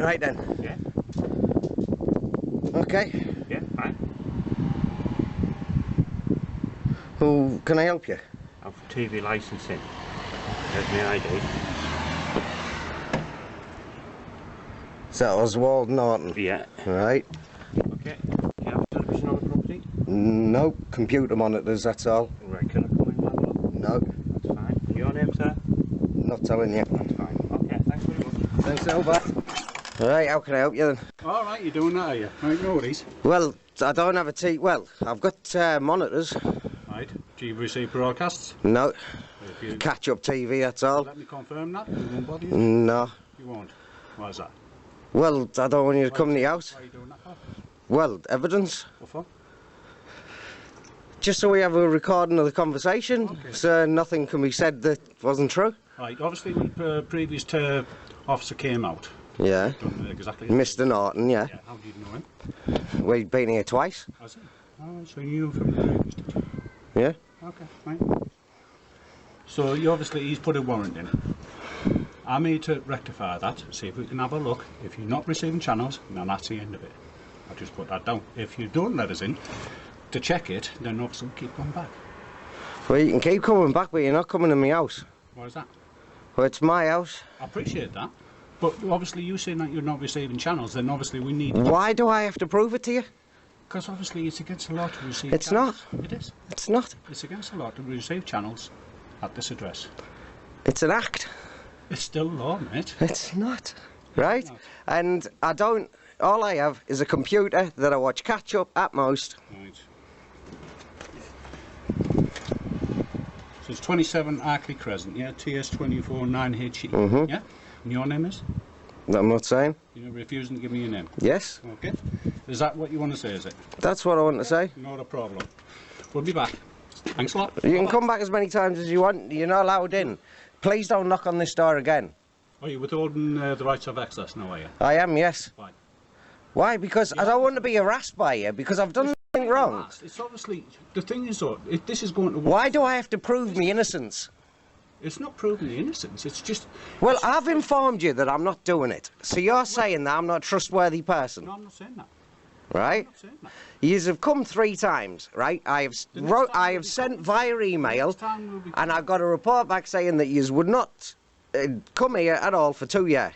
Right then. Yeah. Okay. Yeah, fine. Who can I help you? I'm for TV licensing. There's my ID. Is that Oswald Norton? Yeah. Right. Okay. Do you have television on the property? No, computer monitors, that's all. Right, can I come in and have a look? No, That's fine. Your name, sir? not telling you. That's fine. Okay, thanks very much. Thanks, Albert. Right, how can I help you then? Alright, you're doing that, are you? Right, no worries. Well, I don't have a TV. Well, I've got monitors. Right, do you receive broadcasts? No, If you catch up TV, that's all. let me confirm that, we won't bother you. No. You won't. Why is that? Well, I don't want you to come to the house. Why are you doing that for? Well, evidence. What for? Just so we have a recording of the conversation, Okay. so nothing can be said that wasn't true. Right, obviously when previous officer came out, Yeah. done exactly Mr. Norton, yeah. Yeah, how do you know him? We've been here twice. Has he? Oh, so you knew him from the previous, did you? Yeah. Okay, right. So you obviously he's put a warrant in. I'm here to rectify that, see if we can have a look. If you're not receiving channels, then that's the end of it. I'll just put that down. If you don't let us in to check it, then obviously we'll keep going back. Well, you can keep coming back, but you're not coming to my house. Why is that? Well, it's my house. I appreciate that. But obviously you saying that you're not receiving channels, then obviously we need... Why do I have to prove it to you? Because obviously it's against the law to receive It's channels. It is. It's not. It's against the law to receive channels at this address. It's an act. It's still law, mate. It's not. Right? not. And I don't... All I have is a computer that I watch catch up at most. Right. So it's 27 Arkley Crescent, yeah? TS24 9HE. Mhm. Yeah? And your name is? I'm not saying. You're refusing to give me your name. Yes. Okay. Is that what you want to say, is it? That's what I want to say. Not a problem. We'll be back. Thanks a lot. You can Bye-bye. come back as many times as you want. You're not allowed in. Please don't knock on this door again. Are you withholding the rights of access now, are you? I am, yes. Why? Why? Because I don't want to be harassed by you, because I've done nothing wrong. It's obviously... The thing is, though, if this is going to... Why do I have to prove me innocence? It's not proving the innocence, it's just... Well, I've informed you that I'm not doing it. So you're saying that I'm not a trustworthy person, No, I'm not saying that. right? I'm not saying that. Yous have come 3 times, right? I have sent via email, Next time we'll be... and I got a report back saying that yous would not come here at all for 2 years.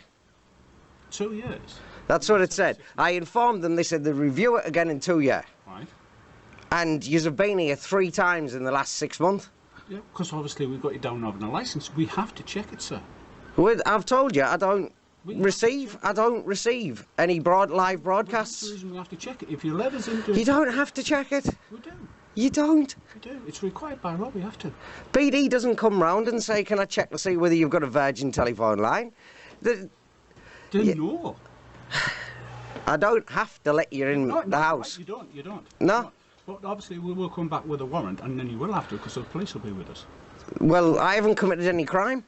2 years. That's what it said. I informed them, they said they'd review it again in 2 years. Right. And yous have been here 3 times in the last 6 months. Yeah, because obviously we've got you down having a licence. We have to check it, sir. Well, I've told you, I don't We receive any live That's the broadcasts. reason we have to check it. If you let us into You don't have to check it. we do. You don't. We do. It's required by law. We have to. BD doesn't come round and say, can I check to see whether you've got a Virgin telephone line? No. I don't have to let you in No, the house. You don't. You don't. No. You don't. But obviously we will come back with a warrant, and then you will have to, because the police will be with us. Well, I haven't committed any crime.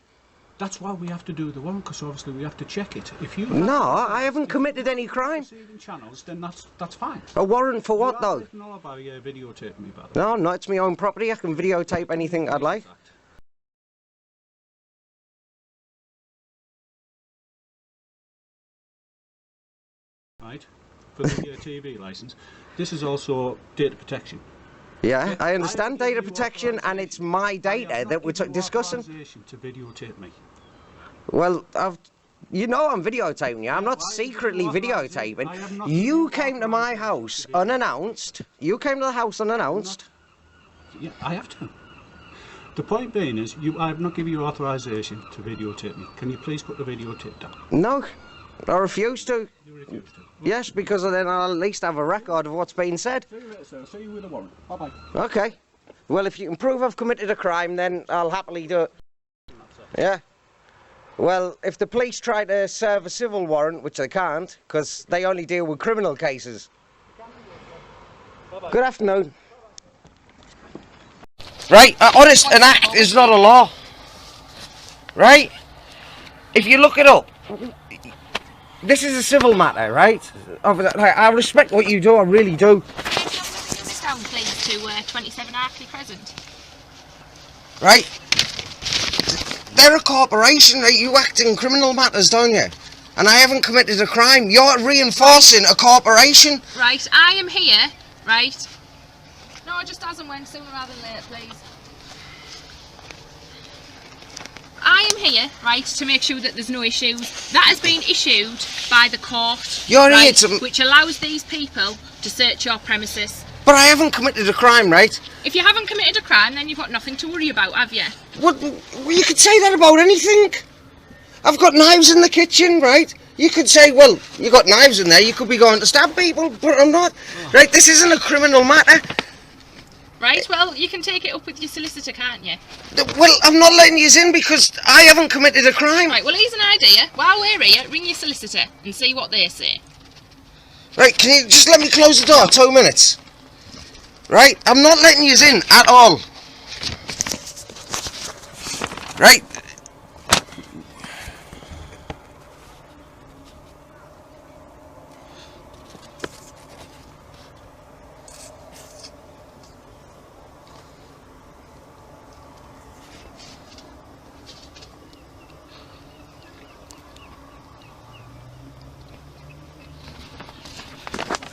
That's why we have to do the warrant, because obviously we have to check it. If you No, I haven't committed any crime. receiving channels, then that's fine. A warrant for what, You though? didn't know about videotaping me, by the way. No, no, it's my own property. I can videotape anything I'd like. Right, for the TV licence. This is also data protection. Yeah, I understand have given data you protection, and it's my data that we're discussing. Authorization to videotape me. Well, you know I'm videotaping you. I'm not Why have secretly you authorised it? I have videotaping. not You given you came to my authorisation house to videotape. unannounced. You came to the house unannounced. Yeah, I have to. The point being is, I have not given you authorization to videotape me. Can you please put the videotape down? No, I refuse to. You refuse to. Yes, because then I'll at least have a record of what's been said. See you later, sir. See you with a warrant. Bye-bye. Okay. Well, if you can prove I've committed a crime, then I'll happily do it. Yeah. Well, if the police try to serve a civil warrant, which they can't, because they only deal with criminal cases. Good afternoon. Right, honest, an act is not a law. Right? If you look it up, this is a civil matter, right? I respect what you do, I really do. Down, please, to 27 Arkley Crescent. Right? They're a corporation, right? You act in criminal matters, don't you? and I haven't committed a crime. You're reinforcing a corporation. Right, I am here, right? No, just as and when, sooner rather than later, please. I am here, right, to make sure that there's no issues. That has been issued by the court, You're here right, to... which allows these people to search your premises. But I haven't committed a crime, right? If you haven't committed a crime, then you've got nothing to worry about, have you? What? You could say that about anything. I've got knives in the kitchen, right? You could say, well, you got knives in there, you could be going to stab people, but I'm not. Right, this isn't a criminal matter. Right, well, you can take it up with your solicitor, can't you? Well, I'm not letting you in because I haven't committed a crime. Right, well, here's an idea. While we're here, ring your solicitor and see what they say. Right, can you just let me close the door? 2 minutes. Right, I'm not letting you in at all. Right.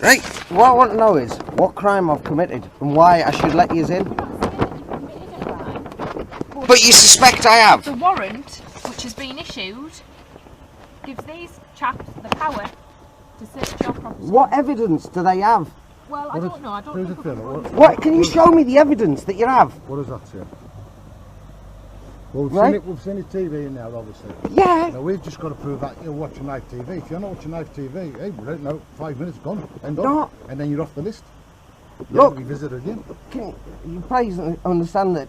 Right, what I want to know is what crime I've committed and why I should let you in. But you suspect I have? The warrant, which has been issued, gives these chaps the power to search your property. What evidence do they have? Well, I don't know. I don't know. What? Can you show me the evidence that you have? What does that say? Well, we've seen it TV in there, obviously. Yeah. Now we've just got to prove that you're watching live TV. If you're not watching live TV, hey, we don't know, 5 minutes gone, end No. on, and then you're off the list. You Look. haven't revisited again. Can you please understand that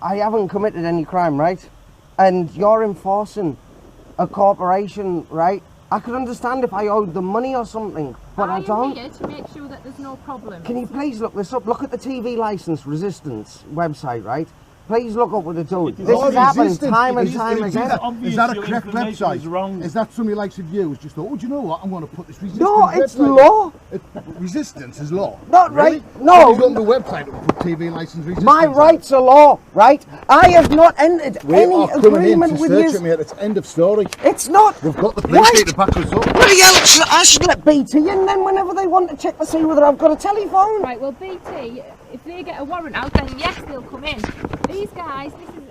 I haven't committed any crime, right? And you're enforcing a corporation, right? I could understand if I owed them money or something, but I don't. I'm here to make sure that there's no problem. Can you please look this up? Look at the TV Licence Resistance website, right? Please look up what they're doing. This has happened time and time again. Is that a correct website? Is that somebody likes to use? Just thought, oh, do you know what? I'm going to put this resistance. No, it's website. law. Resistance is law. Not really? right. No. He's on the website to put TV license resistance. My rights are law, right? I have not entered any agreement with you. At me at its end of story. It's not. We've got the police here to back us up. Bloody hell, I should let BT in then whenever they want to check to see whether I've got a telephone. Right, well, BT, if they get a warrant out, then yes, they'll come in. These guys, this is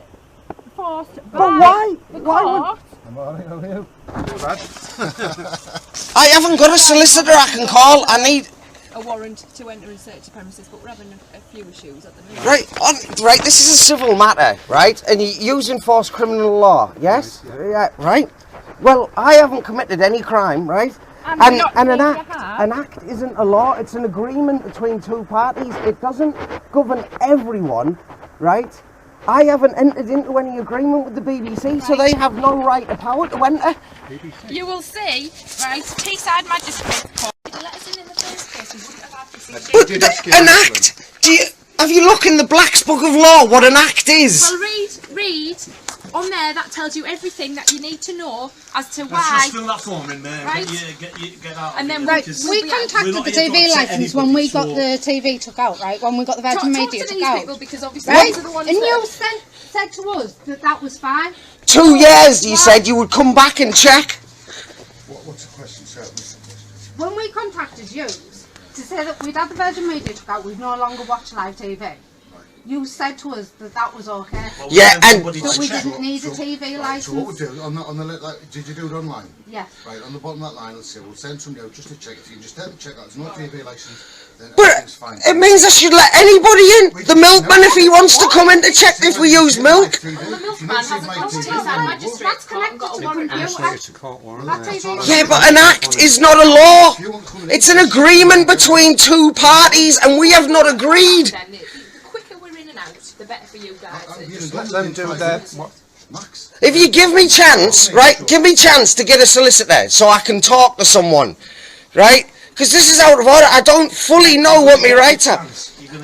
forced by why? the Why court. I'm alright, how are you? I haven't got a solicitor I can call. I need... a warrant to enter and search the premises, but we're having a few issues at the moment. Right, this is a civil matter, right? And you use enforced criminal law, yes? Yeah, right? Well, I haven't committed any crime, right? And an act isn't a law, it's an agreement between two parties. It doesn't govern everyone, right? I haven't entered into any agreement with the BBC, so they have no right or power to enter. You will see, right, Teesside Magistrate Court. Let us in the first place, we wouldn't have had to see. But an act? Have you looked in the Black's Book of Law what an act is? Well, read. On there, that tells you everything that you need to know as to why. Let's just fill that form in there. Right. Get out. And then Right, we contacted the TV licence when we got the TV took out, right? When we got the Virgin Media took out. People, because obviously Right? those are the ones And that you said to us that that was fine. 2 years, you said you would come back and check. What's the question, sir? When we contacted you to say that we'd had the Virgin Media took out, we'd no longer watch live TV. You said to us that that was okay. Yeah, and that we didn't need a TV licence. So what we do on the did you do it online? Yes. Right, on the bottom of that line, let's say we'll send somebody out just to check. If you can just tell them to check out, there's no TV licence, then but everything's fine. it means I should let anybody in. The milkman, if he wants to come in to check if we use milk. the milkman hasn't come to Teesside Magistrate That's Court and connected got to a warrant. It's a court warrant. That TV. Yeah, but an act is not a law. It's an agreement between two parties, and we have not agreed. Then the quicker we're in and out, the better for you guys. Let them do their Max. If you give me chance, right, give me chance to get a solicitor so I can talk to someone, right? Because this is out of order. I don't fully know what my rights are.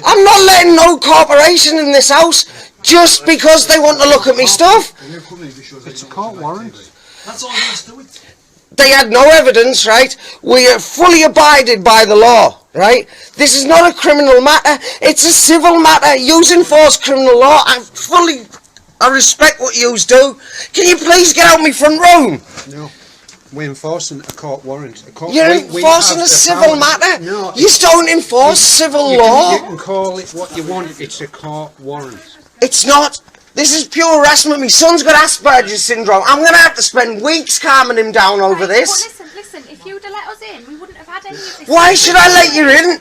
I'm not letting no corporation in this house just because they want to look at me stuff. It's a court warrant. That's all there is to it. They had no evidence, right? We are fully abided by the law, right? This is not a criminal matter. It's a civil matter. Use enforced criminal law. I respect what yous do. Can you please get out my front room? We're enforcing a court warrant. You're We enforcing have a the civil power. matter. No, You don't enforce civil law. You can call it what you want. It's a court warrant. It's not. This is pure harassment. My son's got Asperger's syndrome. I'm going to have to spend weeks calming him down over this. But listen, if you'd have let us in, we wouldn't have had any of this. Why should I let you in?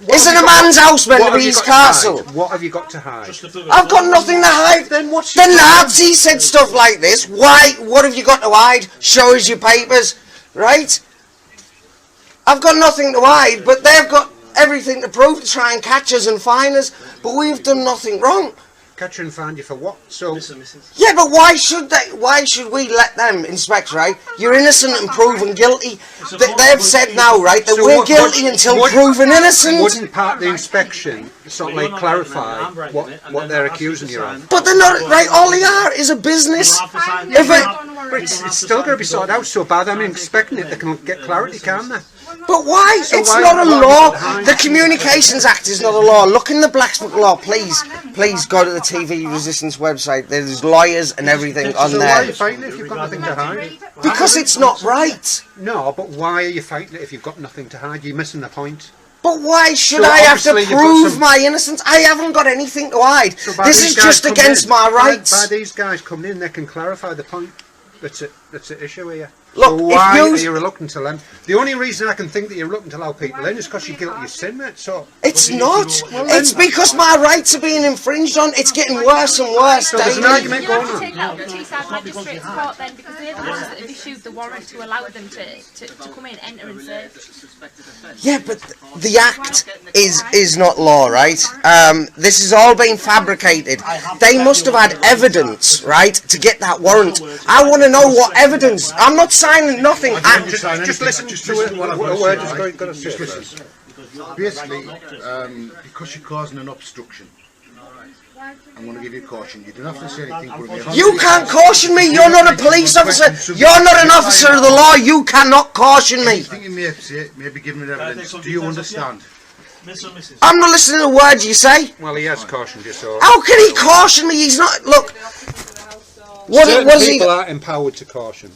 Isn't a man's house meant to be his castle? What have you got to hide? I've got nothing to hide. Then what's The Nazis said stuff like this. Why? What have you got to hide? Show us your papers, right? I've got nothing to hide, but they've got everything to prove to try and catch us and fine us. But we've done nothing wrong. Catch and find you for what? So Yeah, but why should they? Why should we let them inspect? Right? You're innocent and proven guilty. They've said now, right, that So we're what- guilty until what- proven innocent. wouldn't part of the inspection sort of like clarify what they're accusing you of? But they're not right. All they are is a business. If it, But it's still going to be sorted out. So by them inspecting it, they can get clarity, can't they? But why? So It's why- not a why law. would it The Communications Act is not a law. Look in the Black's Book Law, please. Please go to the TV Resistance website. There's lawyers and everything on So why are you there. fighting it if you've got nothing to hide? Because it's not right. No, but why are you fighting it if you've got nothing to hide? You're missing the point. But why should So I have to obviously you've got prove some- my innocence? I haven't got anything to hide. So by This these is guys just coming against in- my by rights. these guys coming in, they can clarify the point that's at issue here. Look, so if why you- are you reluctant to let them? The only reason I can think that you're reluctant to allow people in is because you're guilty of sin, mate. So It's not. It's because my rights are being infringed on. It's getting worse and worse So there's an daily. argument You'll have going to on. take that up to Teesside Magistrates Court then, because they're the ones that have issued the warrant to allow them to come in, enter and search. Yeah, but the act is not law, right? This has all been fabricated. They must have had evidence, right, to get that warrant. I want to know what evidence. I'm not signing nothing. Just listen to it. What word is going to say? Basically, because you're causing an obstruction, I'm going to give you a caution. You don't have to say anything. But if You can't caution me. You're not a police officer. You're not an officer of the law. You cannot caution me. anything you may say, may be given evidence. Do you understand? I'm not listening to words you say. Well, he has cautioned you, so. How can he caution me? He's not. Look. Certain What is he? people are empowered to caution.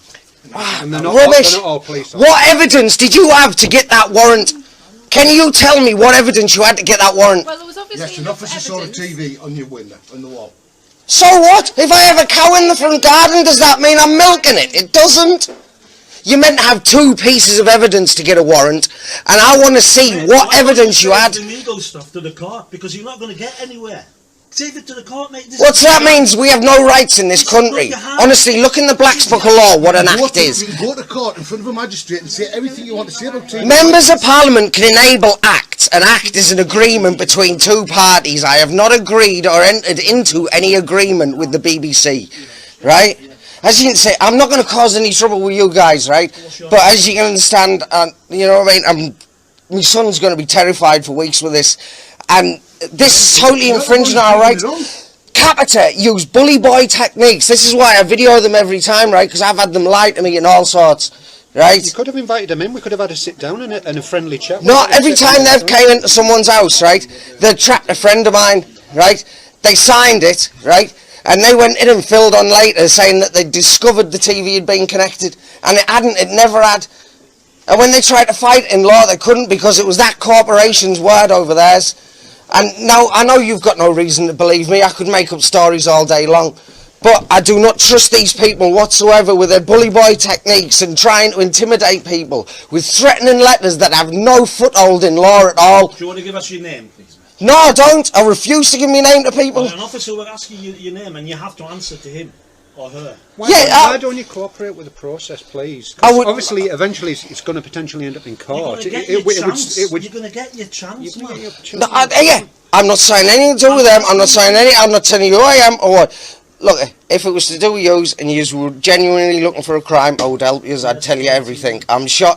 And they're not, Rubbish. they're not all police officers. What evidence did you have to get that warrant? Can you tell me what evidence you had to get that warrant? Well, there was obviously Yes, an enough officer saw the evidence. TV on your window, on the wall. So what? If I have a cow in the front garden, does that mean I'm milking it? It doesn't. You're meant to have two pieces of evidence to get a warrant, and I want to see what evidence you had. The legal stuff to the court because you're not going to get anywhere. Save it to the court, mate. This What's that means? We have no rights in this country. Honestly, look in the Black's Book of Law what an act is. You can go to court in front of a magistrate and say everything you want to say about TV. Members of Parliament can enable acts. An act is an agreement between two parties. I have not agreed or entered into any agreement with the BBC, right? As you can see, I'm not going to cause any trouble with you guys, right? But as you can understand, you know what I mean, my son's going to be terrified for weeks with this. And this is totally infringing our rights. Capita use bully boy techniques. This is why I video them every time, right? Because I've had them lie to me and all sorts, right? You could have invited them in. We could have had a sit down and a friendly chat. Not every time they've came into someone's house, right? They trapped a friend of mine, right? They signed it, right? And they went in and filled on later saying that they discovered the TV had been connected. And it hadn't, it never had. And when they tried to fight in law, they couldn't because it was that corporation's word over theirs. And now, I know you've got no reason to believe me. I could make up stories all day long. But I do not trust these people whatsoever with their bully boy techniques and trying to intimidate people with threatening letters that have no foothold in law at all. Do you want to give us your name, please? No, I don't. I refuse to give my name to people. Well, an officer will ask you your name and you have to answer to him or her. Why don't you cooperate with the process, please? I would- Obviously, eventually, it's going to potentially end up in You're court. going to get It your would- chance. it would- You're going to get your chance, man. No, yeah, I'm not saying anything to do with them. I'm not saying any. I'm not telling you who I am or what. Look, if it was to do with yous and yous were genuinely looking for a crime, I would help yous. I'd tell you everything. I'm sure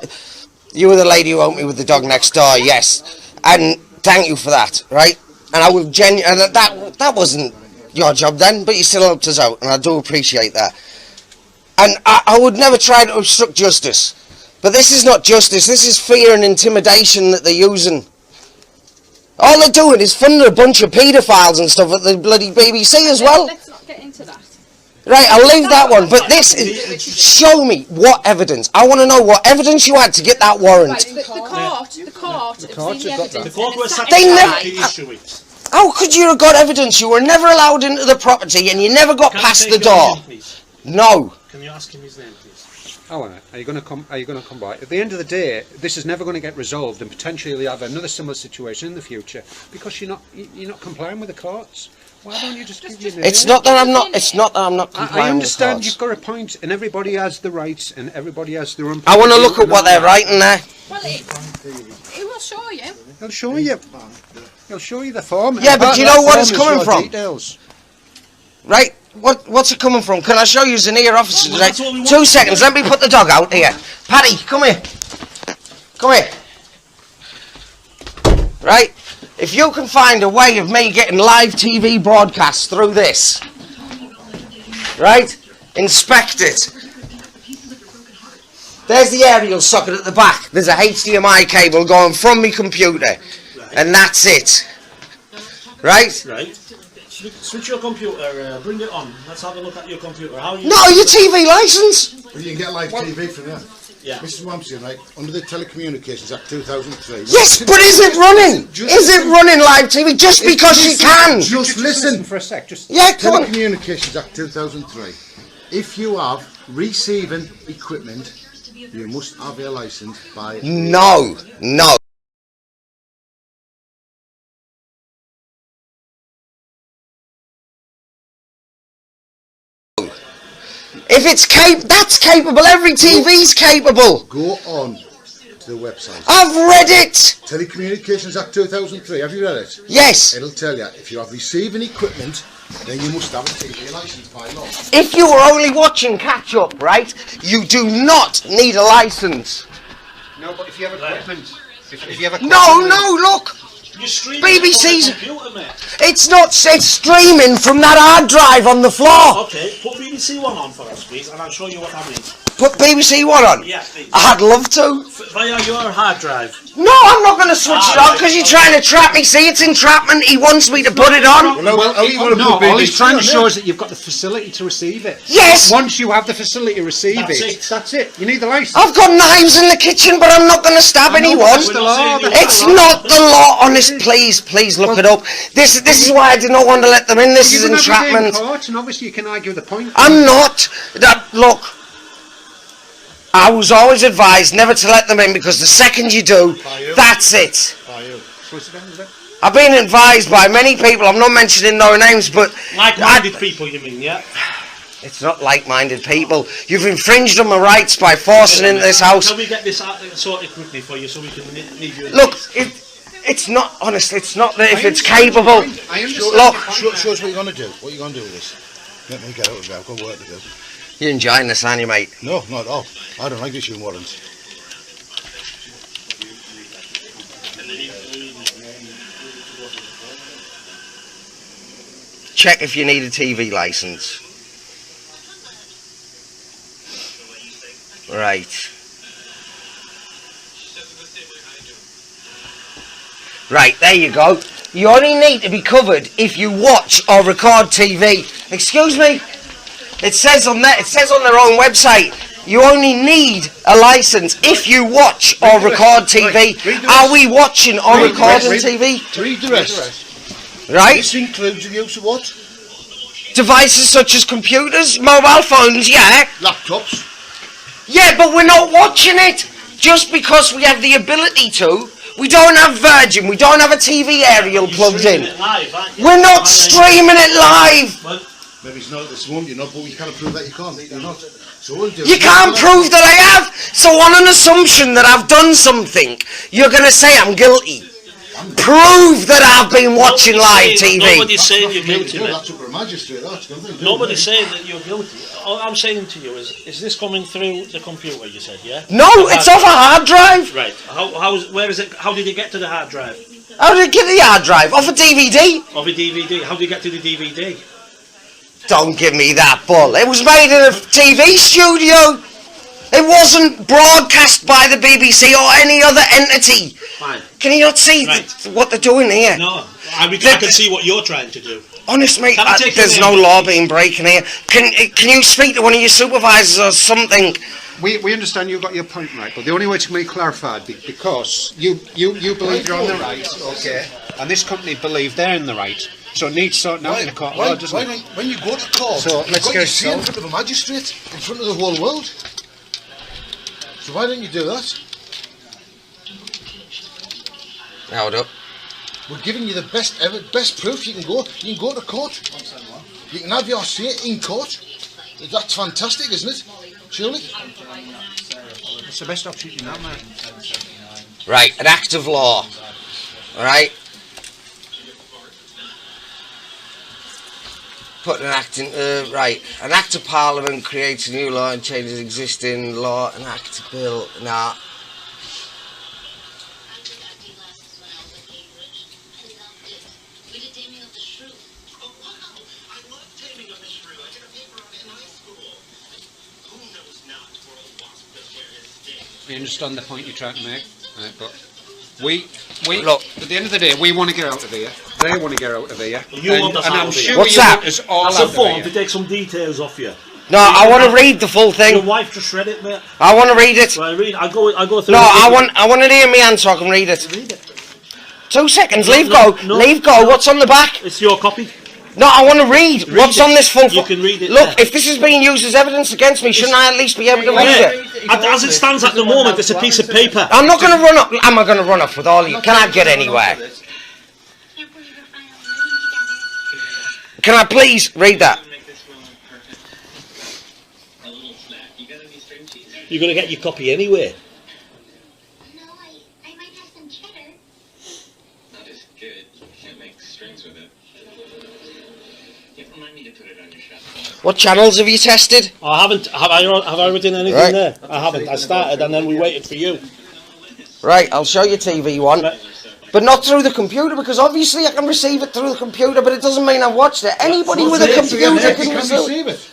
you were the lady who helped me with the dog next door. Yes, and thank you for that, right? And I will and that wasn't your job then, but you still helped us out, and I do appreciate that. And I would never try to obstruct justice. But this is not justice, this is fear and intimidation that they're using. All they're doing is funding a bunch of paedophiles and stuff at the bloody BBC as well. Let's not get into that. Right, I'll leave that one, but this is... Show me what evidence. I want to know what evidence you had to get that warrant. Right, the court have seen the evidence. The court was They never- satisfied to issue it. How could you have got evidence? You were never allowed into the property and you never got past the door. No. Can you ask him his name, please? Oh, are you going to come? Are you going to come by? At the end of the day, this is never going to get resolved, and potentially you'll have another similar situation in the future because you're not complying with the courts. Why don't you just give your name? It's not that I'm not. It's not that I'm not complying. I understand with you've got a point, and everybody has the rights, and everybody has their own. I want to look at what they're writing there. Well, it will show you. He'll show you. He'll show you the form. Yeah, but do you know what it's coming from? Details. Right? What's it coming from? Can I show you as an ear officer today? that's what we want 2 to seconds. do. Let me put the dog out here. Paddy, come here. Come here. Right? If you can find a way of me getting live TV broadcasts through this, right? Inspect it. There's the aerial socket at the back. There's a HDMI cable going from my computer, and that's it. Right? Right. Switch your computer, bring it on. Let's have a look at your computer. How you... No, your TV license. Well, you can get live TV from there. Yeah. Mrs. Wamsey, right, under the Telecommunications Act 2003... Yes, but is it running? Is it running live TV just because you can? Just listen. For a sec. Just Yeah, come on. Telecommunications Act 2003. If you have receiving equipment, you must have a license by... No. If it's that's capable. Every TV's capable. Go on to the website. I've read it. Telecommunications Act 2003. Have you read it? Yes. It'll tell you if you have receiving equipment, then you must have a TV license by law. If you were only watching catch up, right, you do not need a license. no, but if you have equipment, if you have No, look. You're streaming BBC's. on the computer, mate. It's not. It's streaming from that hard drive on the floor. Okay, put BBC One on for us, please, and I'll show you what I mean. Put BBC One on. Yeah, please. I'd love to. Via your hard drive. No, I'm not going to switch it on because you're trying to trap me. See, it's entrapment. He wants me to put it on. all he's trying to show is that you've got the facility to receive it. Yes. Once you have the facility to receive that's it. You need the license. I've got knives in the kitchen, but I'm not going to stab anyone. that's the law. It's not the law, honest. Please look it up. This is why I did not want to let them in. This is entrapment. Court, and obviously you can argue the point. I'm not. Look, I was always advised never to let them in because the second you do, that's it. I've been advised by many people. I'm not mentioning no names, but Like-minded people, you mean, yeah? it's not like-minded people. You've infringed on my rights by forcing into this house. Can we get this sorted quickly for you so we can leave you in Look, peace? it's not honest. It's not that if it's capable. Look, Show us what you're going to do. What are you going to do with this? Let me get out of there. I've got work to do. you're enjoying this, aren't you, mate? No, not at all. I don't like issuing warrants. Check if you need a TV license. Right. Right, there you go. You only need to be covered if you watch or record TV. Excuse me? It says on there, it says on their own website, you only need a license if you watch or record TV. Are we watching or recording TV? Read the rest. Right? This includes the use of what? Devices such as computers, mobile phones, yeah. Laptops. Yeah, but we're not watching it. Just because we have the ability to. We don't have Virgin, we don't have a TV aerial plugged in. Live, aren't you? We're not streaming it live. Well, Maybe it's not at this moment, you're not, but we can't prove that you can't. You're not. So we'll do You can't prove that I have. So on an assumption that I've done something, you're going to say I'm guilty. Prove that I've been watching live TV. Nobody's saying you're guilty, mate. That's up to a magistrate, that's nothing. Nobody's saying that you're guilty. All I'm saying to you is this coming through the computer, you said, yeah? No, it's off a hard drive. Right. Where is it? How did you get to the hard drive? How did I get the hard drive? Off a DVD. Of a DVD. How did you get to the DVD? Don't give me that bull. It was made in a TV studio. It wasn't broadcast by the BBC or any other entity. Fine. Can you not see Right. what they're doing here? No, I can see what you're trying to do. Honest, mate, Can I take there's your no name, law please? being breaking here. Can you speak to one of your supervisors or something? We understand you've got your point right, but the only way to make it clarified, because you believe you're on the right, okay, and this company believe they're in the right, so it needs sorting out in a court of law, doesn't it? When you go to court, So, you've let's got go your say in so. front of a magistrate, in front of the whole world. So why don't you do that? Hold up. We're giving you the best proof you can go. You can go to court. You can have your say in court. That's fantastic, isn't it? Surely. It's the best option you have, mate. Right, an act of law. Alright? Put an act in, right. An act of parliament creates a new law and changes existing law. An act of bill, nah. We understand the point you're trying to make, right, but we Look. at the end of the day, we want to get out of here. They want to get out of here. You want us and out I'm of here. sure What's you that? want us all That's out a of form here. to take some details off you. No, I want to read the full Your thing. wife just read it, mate. I want to read it. Well, I go through. No, it. I want to hear me hand so I can read it. Read it. 2 seconds, No, leave no, go. no, Leave go. no. What's on the back? It's your copy. No, I want to read. What's it. on this full You can read it Look, there. if this is being used as evidence against me, shouldn't I at least be able to read it? As it stands at the moment, it's a piece of paper. I'm not going to run up. Am I going to run off with all of you? Can I get anywhere? Can I please read that? You're going to get your copy anyway. What channels have you tested? I haven't. Have I written anything Right. there? I haven't. I started and then we waited for you. Right, I'll show you TV one. Right. But not through the computer, because obviously I can receive it through the computer, but it doesn't mean I've watched it. Anybody with a computer You can can receive receive it.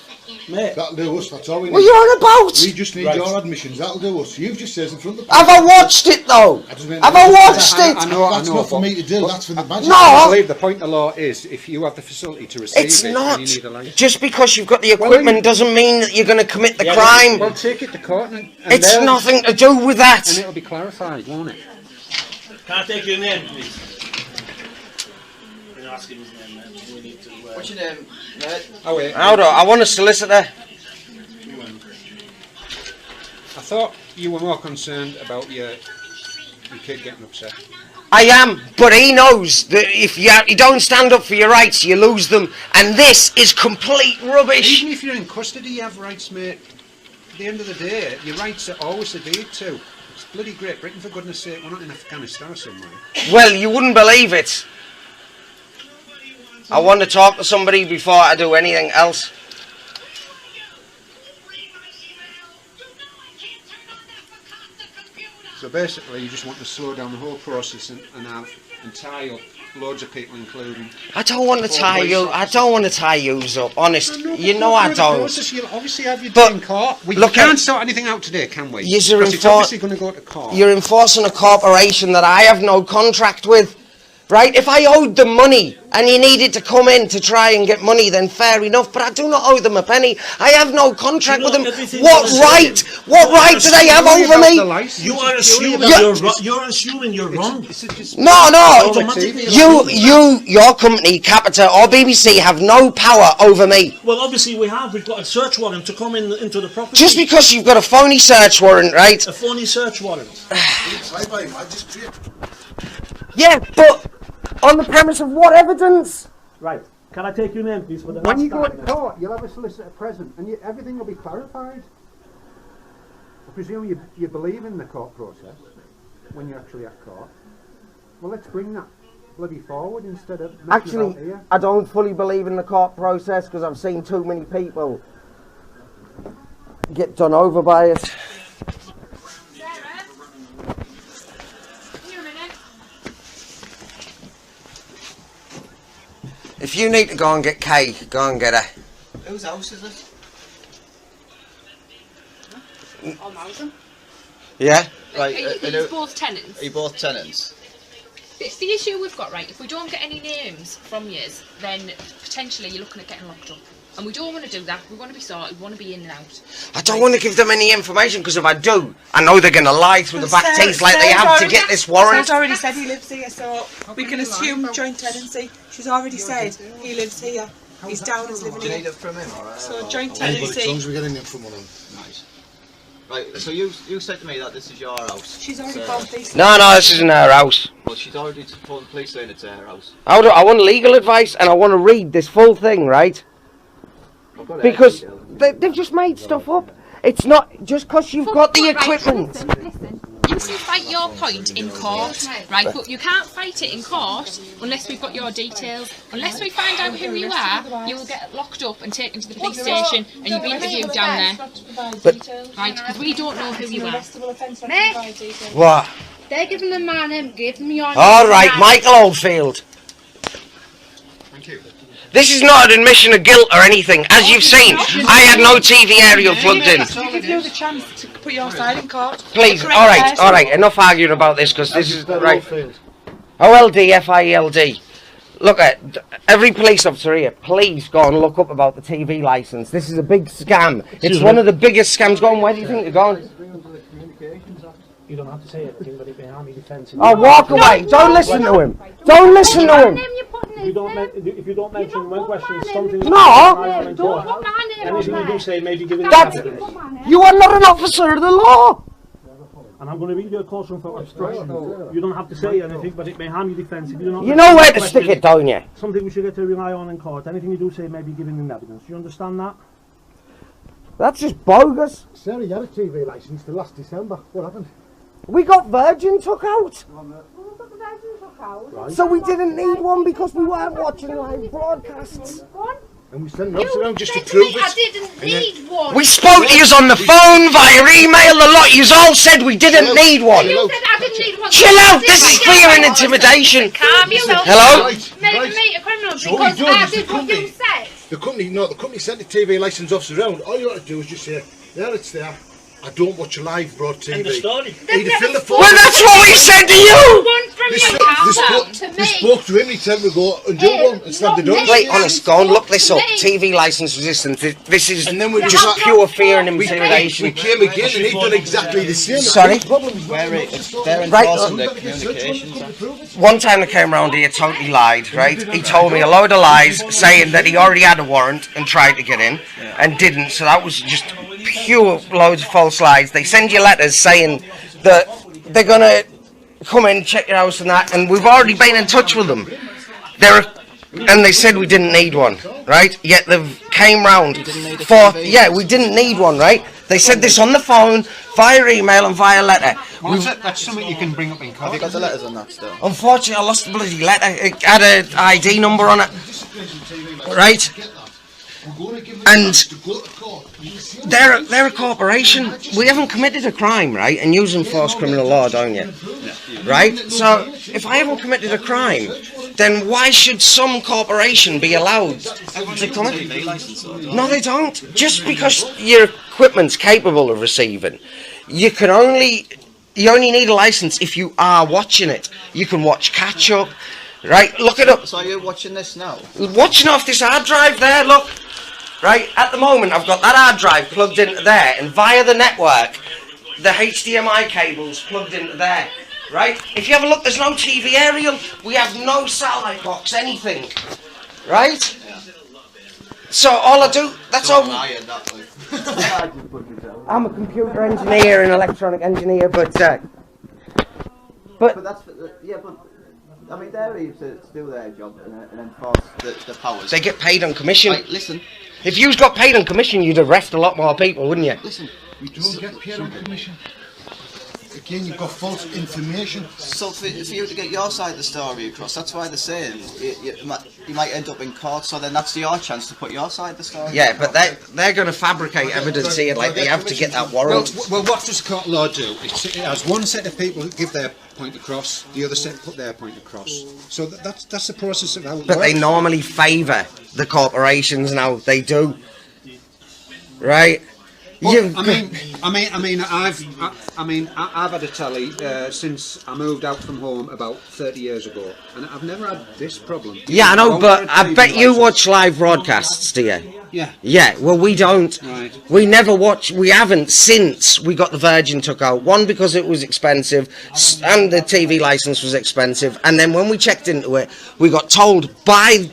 Mate. That'll do us. That's all we need. What are you on about? We just need Right. your admissions. That'll do us. You've just said in front of the. Have I watched it though? Have I watched it? I know, That's not for but- me to do. That's for the magistrate. No. I believe the point of law is if you have the facility to receive It's it, not. then you need a license. Just because you've got the equipment doesn't mean that you're going to commit the Yeah, crime. Well, take it to court and It's they'll- nothing to do with that. and it'll be clarified, won't it? Can I take your name, please? Can you ask him his name, mate? We need to. What's your name, mate? Oh wait, Hold on, I want a solicitor. I thought you were more concerned about your kid getting upset. I am, but he knows that if you don't stand up for your rights, you lose them. And this is complete rubbish. Even if you're in custody, you have rights, mate. At the end of the day, your rights are always adhered to. It's bloody Great Britain, for goodness sake. We're not in Afghanistan or somewhere. Well, you wouldn't believe it. I want to talk to somebody before I do anything else. So basically, you just want to slow down the whole process and tie up loads of people, including. I don't want to tie you. I don't want to tie yous up. Honest, you know I don't. You'll obviously have your But day in court. We look can't at- sort anything out today, can we? Yous are Because it's obviously going to go to court. You're enforcing a corporation that I have no contract with. Right? If I owed them money and you needed to come in to try and get money, then fair enough. But I do not owe them a penny. I have no contract You know, with them. everything's What on a right? What right do they have over me? You are assuming Yeah. you're assuming you're wrong. No, no. Automatically. Your company, Capita or BBC, have no power over me. Well, obviously we have. We've got a search warrant to come into the property. Just because you've got a phony search warrant, right? A phony search warrant. Tried by a magistrate. Yeah, but on the premise of what evidence? Right. Can I take your name, please, for the When last you go to time? court, you'll have a solicitor present, and everything will be clarified. I presume you believe in the court process when you're actually at court. Well, let's bring that bloody forward instead of messing Actually, about here. I don't fully believe in the court process because I've seen too many people get done over by it. If you need to go and get Kay, go and get her. Whose house is it? Yeah? Right, Are you both tenants? are you both tenants? the issue we've got, right, if we don't get any names from yous, then potentially you're looking at getting locked up. And we don't want to do that. We want to be sorted. We want to be in and out. I don't want to give them any information because if I do, I know they're going to lie through the back teeth like they have to get this warrant. Sarah's already said he lives here, so we can assume joint tenancy. She's already said he lives here. He's down as living Do you need here. it from him, alright? So joint As long tenancy. as we get anything from one of them. Nice. Right, so you said to me that this is your house. She's already So- called police. No, this isn't our house. Well, she's already told the police saying it's her house. I want legal advice and I want to read this full thing, right? I've got it Because actually, they've just made stuff up. It's not just because you've got the Right, equipment. listen. You can fight your point in court, right? But you can't fight it in court unless we've got your details. Unless we find out who you are, you will get locked up and taken to the police station and you'll be interviewed down there. But- Right? Because we don't know who you are. What? They're giving them my name, give them your name. All right, Michael Oldfield. Thank you. This is not an admission of guilt or anything. As you've seen, I had no TV aerial plugged in. We give you the chance to put your side in court. Please, Correct all right, person. enough arguing about this because this is right. OLD-FIELD. Look at every police officer here. Please go and look up about the TV license. This is a big scam. It's one of the biggest scams going. Where do you think they're going? You don't have to say anything, but it may harm your defence. Oh, walk away! Don't listen to him. Don't listen to him. If you don't mention one question, something. No. Don't put my name Anything on you do there. say, maybe give it That's- evidence. You are not an officer of the law. And I'm going to read you a caution for obstruction. You don't have to say anything, but it may harm your defence if you do not. You know where to stick it, don't you? Something we should get to rely on in court. Anything you do say may be given in evidence. Do you understand that? That's just bogus. Sarah, you had a TV licence till last December. What happened? We got Virgin took out. So we didn't need one because we weren't watching live broadcasts. And we sent notes You around just to said to prove me I it. didn't need one. We spoke to you on the phone, via email, the lot. You all said we didn't need one. You said I didn't need one. Chill out, this is fear and intimidation. Calm yourself. Hello? Make me a criminal So what because you doing I is the did what you company- said. The company sent the TV licence officer around. All you ought to do is just say, yeah, it's there. I don't watch live broad TV. End of story. He'd have filled the phone. Well, that's what we said to you. One from They you, spoke, calm they down spoke, to they me. spoke to him, he said we go and do one and slam the door. not Wait, me. honest, go and look this up. Me. TV licence resistance. This is And then we just just- pure fear and We intimidation. came again and he'd done exactly the same. Sorry? They're Right, enforcing the communications. One time they came round here, totally lied, right? He told me a load of lies, saying that he already had a warrant and tried to get in, and didn't, so that was just pure loads of false lies. They send you letters saying that they're gonna come in, check your house and that, and we've already been in touch with them. And they said we didn't need one, right? Yet they've came round yeah, we didn't need one, right? They said this on the phone, via email and via letter. That's something you can bring up in court. Have you got the letters on that still? Unfortunately, I lost the bloody letter. It had an ID number on it, right? And they're a corporation. We haven't committed a crime, right? And you enforce criminal law, don't you? Right? So if I haven't committed a crime, then why should some corporation be allowed to come in? No, they don't. Just because your equipment's capable of receiving, you only need a license if you are watching it. You can watch catch up, right? Look it up. So are you watching this now? Watching off this hard drive there, look. Right, at the moment I've got that hard drive plugged into there, and via the network, the HDMI cable's plugged into there. Right? If you have a look, there's no TV aerial, we have no satellite box, anything. Right? So all I do, that's all. I'm a computer engineer and electronic engineer, but that's yeah, but I mean they're here to do their job and enforce the powers. they get paid on commission. Right, listen. If you got paid on commission, you'd arrest a lot more people, wouldn't you? Listen. We don't get paid on commission. Again, you've got false information. So for you to get your side of the story across, that's why they're saying you might end up in court. So then that's your chance to put your side of the story. Yeah, but they're going to fabricate evidence here like they have to get that warrant. Well, what does court law do? It has one set of people that give their point across, the other set put their point across. So that's the process of how it But works. they normally favour the corporations now. They do. Right? Well, I've had a telly since I moved out from home about 30 years ago, and I've never had this problem. Yeah, I know, but I bet you watch live broadcasts, do you? Yeah. Yeah, well, we don't. Right. We never watch, we haven't since we got the Virgin took out. One, because it was expensive, and the TV licence was expensive, and then when we checked into it, we got told by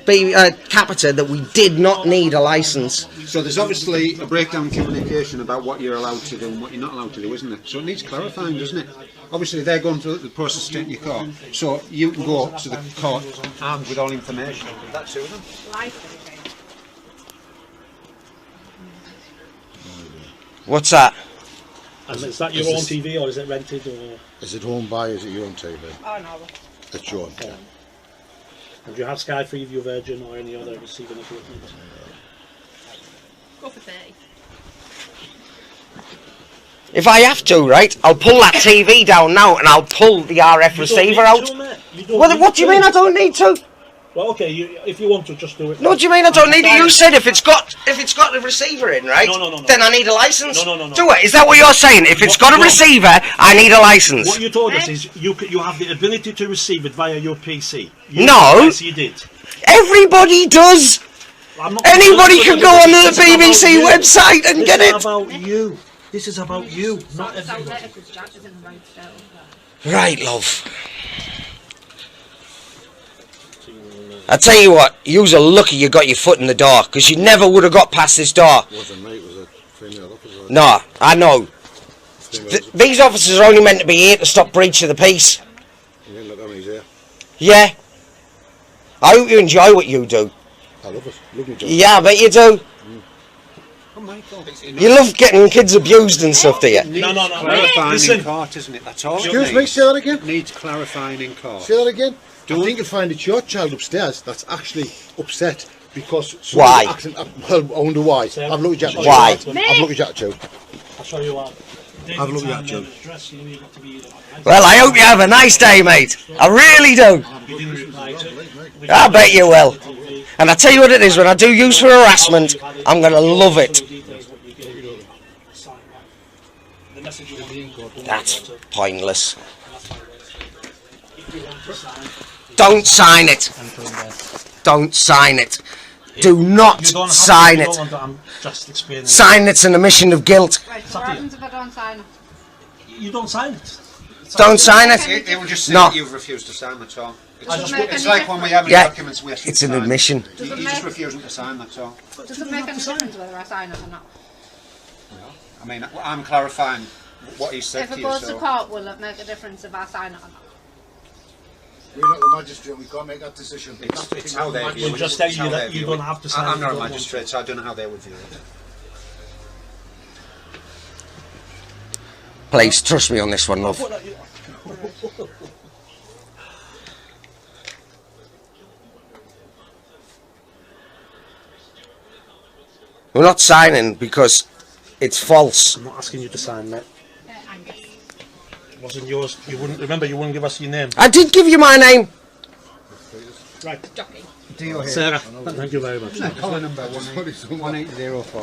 Capita that we did not need a licence. So there's obviously a breakdown in communication about what you're allowed to do and what you're not allowed to do, isn't it? So it needs clarifying, doesn't it? Obviously they're going through the process of taking your car, so you can go to the court armed with all information. That's suit them. What's that? And is that your own TV or is it rented? Or? Is it owned by, is it your own TV? Oh no. It's your own, yeah. And do you have Sky Freeview, Virgin or any other receiving equipment? Go for 30. If I have to, right, I'll pull that TV down now and I'll pull the RF receiver out. What do you mean I don't need to? Well, okay, if you want to, just do it. No, what do you mean I don't need it? You said if it's got the receiver in, right? No. Then I need a license. No. Do it. Is that what you're saying? If it's got a receiver, I need a license. What you told us is you have the ability to receive it via your PC. No. Yes, you did. Everybody does. Anybody can go on the BBC website and get it. This is about you. This is about you, not everybody. Right, love. I tell you what, you're lucky you got your foot in the door, because you never would have got past this door. Wasn't me, it was a female officer. No, I know. These officers are only meant to be here to stop breach of the peace. You didn't look at me, he's here. Yeah. I hope you enjoy what you do. I love it. Love me, John. Yeah, I bet you do. You love getting kids abused and stuff, do you? No. Clarifying in court, isn't it? That's all. Excuse me, say that again. Needs clarifying in court. Say that again. I think you'll find it's your child upstairs that's actually upset because... Why? Acting, well, I wonder why. I've looked at you. Why? I've looked at you. I'll show you what. I've looked at you. Well, I hope you have a nice day, mate. I really do. I bet you will. And I tell you what it is, when I do use for harassment, I'm going to love it. That's pointless. Don't sign it. Don't sign it. Do not sign it. Sign it's an admission of guilt. Right, what happens if I don't sign it? You don't sign it. Don't sign it. It will just say No. that you've refused to sign, that's all. It's like when we have Yeah, documents we ask you it's to an sign. admission. You're just refusing to sign, that's all. Does it make any difference whether I sign it or not? I mean, I'm clarifying what he said If to it you, goes to so... court, will it make a difference if I sign it or not? We're not the magistrate, we can't make that decision. It's how they view it. We'll just tell you that you're going to have to sign it. I'm not a if you don't magistrate, so I don't know how they would view it. Please, trust me on this one, love. We're not signing because it's false. I'm not asking you to sign, mate. It wasn't yours. You wouldn't remember. You wouldn't give us your name. I did give you my name. Right. Sarah. Thank you very much. Call number 18004.